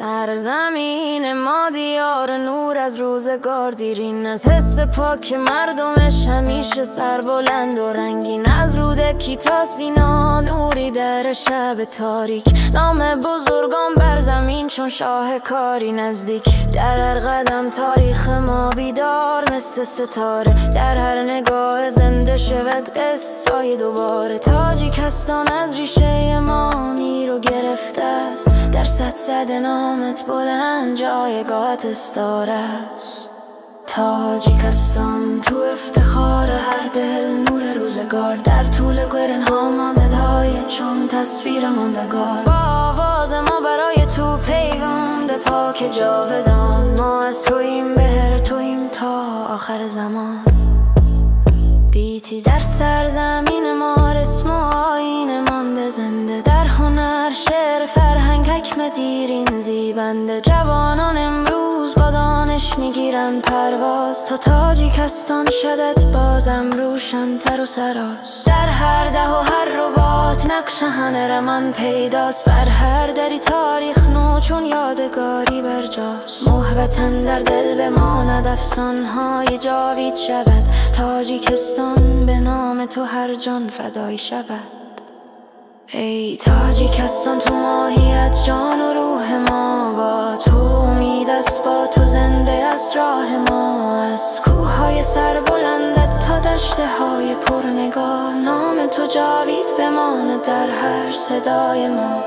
سرزمین ما دیار نور از روزگار دیرین، از حس پاک مردمش همیشه سربلند و رنگین، از رودکی تا سینا نوری در شب تاریک، نام بزرگان بر زمین چون شاهکاری نزدیک، در هر قدم تاریخ ما بیدار مثل ستاره، در هر نگاه زنده شود قصه‌ای دوباره. تاجیکستان از ریشه ما نیرو گرفته است، در صد نامت بلند جایگاهت استاره است. تاجیکستان تو افتخار هر دل، نور روزگار در طول گرنها مانده‌های چون تصویر ماندگار. با آواز ما برای تو پیوند پاک جاودان، ما از توییم بهر توییم تا آخر زمان. بیتی در سرزمین ما رسم و آیین مانده زنده، در هنر شعر فرهنگ حکم دیرین زیبنده. جوانان امروز با دانش میگیرن پرواز، تا تاجیکستان شدت بازم روشن‌تر و سراز. در هر ده و هر رباط نقش هنرمند پیداست، بر هر دری تاریخ نو چون یادگاری برجاست. محوطن در دل بماند افسانهای جاوید شود، تاجیکستان به نام تو هر جان فدای شود. ای تاجیکستان تو ماهیت جان و روح ما، با تو امید است با تو زنده است راه ما. از کوههای سربلندت تا دشته های پرنگار، نام تو جاوید بماند در هر صدای ما.